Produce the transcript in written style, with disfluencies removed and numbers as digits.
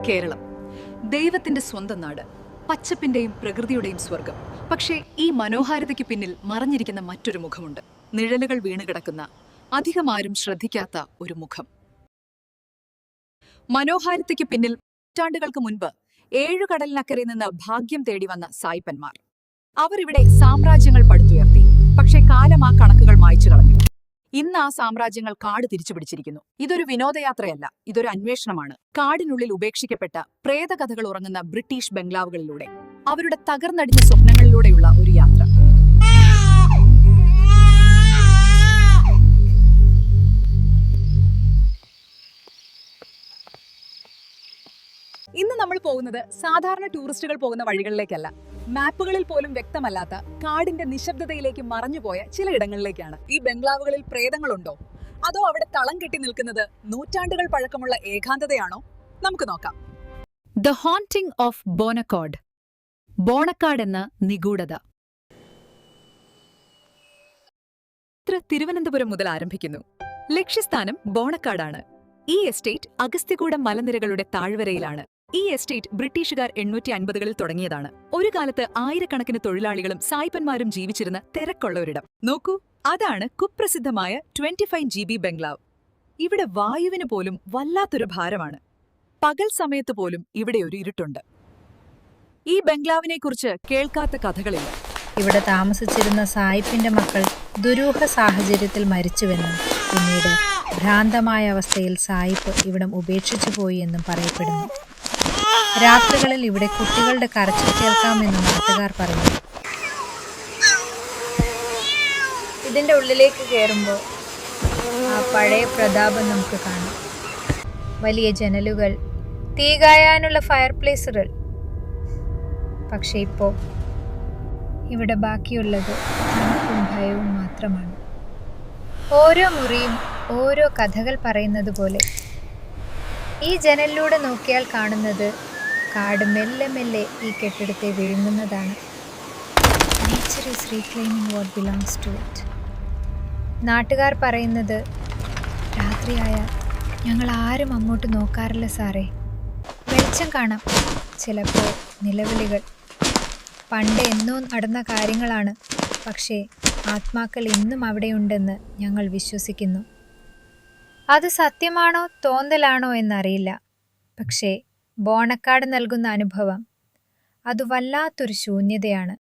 കേരളം ദൈവത്തിന്റെ സ്വന്തം നാട്, പച്ചപ്പിന്റെയും പ്രകൃതിയുടെയും സ്വർഗം. പക്ഷേ ഈ മനോഹാരിതയ്ക്ക് പിന്നിൽ മറഞ്ഞിരിക്കുന്ന മറ്റൊരു മുഖമുണ്ട്. നിഴലുകൾ വീണുകിടക്കുന്ന, അധികമാരും ശ്രദ്ധിക്കാത്ത ഒരു മുഖം. മനോഹാരിതയ്ക്ക് പിന്നിൽ നൂറ്റാണ്ടുകൾക്ക് മുൻപ് ഏഴുകടലിനക്കരെ നിന്ന് ഭാഗ്യം തേടി വന്ന സായിപ്പന്മാർ. അവർ ഇവിടെ സാമ്രാജ്യങ്ങൾ പടുത്തുയർത്തി. പക്ഷേ കാലം ആ കണക്കുകൾ മായ്ച്ചു കളഞ്ഞു. ഇന്ന് ആ സാമ്രാജ്യങ്ങൾ കാട് തിരിച്ചുപിടിച്ചിരിക്കുന്നു. ഇതൊരു വിനോദയാത്രയല്ല, ഇതൊരു അന്വേഷണമാണ്. കാടിനുള്ളിൽ ഉപേക്ഷിക്കപ്പെട്ട പ്രേതകഥകൾ ഉറങ്ങുന്ന ബ്രിട്ടീഷ് ബംഗ്ലാവുകളിലൂടെ, അവരുടെ തകർന്നടിഞ്ഞ സ്വപ്നങ്ങളിലൂടെയുള്ള ഒരു യാത്ര. ഇന്ന് നമ്മൾ പോകുന്നത് സാധാരണ ടൂറിസ്റ്റുകൾ പോകുന്ന വഴികളിലേക്കല്ല. മാപ്പുകളിൽ പോലും വ്യക്തമല്ലാത്ത കാടിന്റെ നിശബ്ദതയിലേക്ക് മറഞ്ഞുപോയ ചിലയിടങ്ങളിലേക്കാണ്. ഈ ബംഗ്ലാവുകളിൽ പ്രേതങ്ങളുണ്ടോ, അതോ അവിടെ തളം കെട്ടി നിൽക്കുന്നത് നൂറ്റാണ്ടുകൾ പഴക്കമുള്ള ഏകാന്തതയാണോ? നമുക്ക് നോക്കാം. The haunting of Bonacaud. Bonacaud എന്ന നിഗൂഢത തിരുവനന്തപുരം മുതൽ ആരംഭിക്കുന്നു. ലക്ഷ്യസ്ഥാനം ബോണക്കാടാണ്. ഈ എസ്റ്റേറ്റ് അഗസ്ത്യകൂടം മലനിരകളുടെ താഴ്വരയിലാണ്. ഈ എസ്റ്റേറ്റ് ബ്രിട്ടീഷുകാർ 850കളിൽ തുടങ്ങിയതാണ്. ഒരു കാലത്ത് ആയിരക്കണക്കിന് തൊഴിലാളികളും സായിപ്പന്മാരും ജീവിച്ചിരുന്ന തിരക്കുള്ള ഒരിടം. നോക്കൂ, അതാണ് കുപ്രസിദ്ധമായ 25 GB ബംഗ്ലാവ്. ഇവിടെ വായുവിന് പോലും വല്ലാത്തൊരു ഭാരമാണ്. പകൽ സമയത്ത് പോലും ഇവിടെ ഒരു ഇരുട്ടുണ്ട്. ഈ ബംഗ്ലാവിനെക്കുറിച്ച് കേൾക്കാത്ത കഥകളില്ല. ഇവിടെ താമസിച്ചിരുന്ന സായിപ്പിന്റെ മക്കൾ ദുരൂഹ സാഹചര്യത്തിൽ മരിച്ചുവെന്നും പിന്നീട് ഭ്രാന്തമായ അവസ്ഥയിൽ സായിപ്പ് ഇവിടം ഉപേക്ഷിച്ചു പോയി എന്നും പറയപ്പെടുന്നു. രാത്രികളിൽ ഇവിടെ കുട്ടികളുടെ കരച്ചിൽ കേൾക്കാമെന്നും നാട്ടുകാർ പറഞ്ഞു. ഇതിന്റെ ഉള്ളിലേക്ക് കയറുമ്പോൾ ആ പഴയ പ്രതാപം നമുക്ക് കാണാം. വലിയ ജനലുകൾ, തീ കായാനുള്ള ഫയർ പ്ലേസുകൾ. പക്ഷെ ഇപ്പോൾ ഇവിടെ ബാക്കിയുള്ളത് തണുപ്പും ഭയവും മാത്രമാണ്. ഓരോ മുറിയും ഓരോ കഥകൾ പറയുന്നത് പോലെ. ഈ ജനലിലൂടെ നോക്കിയാൽ കാണുന്നത് കാട് മെല്ലെ മെല്ലെ ഈ കെട്ടിടത്തെ വിഴുങ്ങുന്നതാണ്. Nature is reclaiming what belongs to it. നാട്ടുകാർ പറയുന്നത്, രാത്രിയായാൽ ഞങ്ങൾ ആരും അങ്ങോട്ട് നോക്കാറില്ല സാറേ. വെളിച്ചം കാണാം, ചിലപ്പോൾ നിലവിളികൾ. പണ്ട് എന്നോ നടന്ന കാര്യങ്ങളാണ്, പക്ഷേ ആത്മാക്കൾ ഇന്നും അവിടെയുണ്ടെന്ന് ഞങ്ങൾ വിശ്വസിക്കുന്നു. അത് സത്യമാണോ തോന്നലാണോ എന്നറിയില്ല. പക്ഷേ ബോണക്കാട് നൽകുന്ന അനുഭവം അത് വല്ലാത്തൊരു ശൂന്യതയാണ്.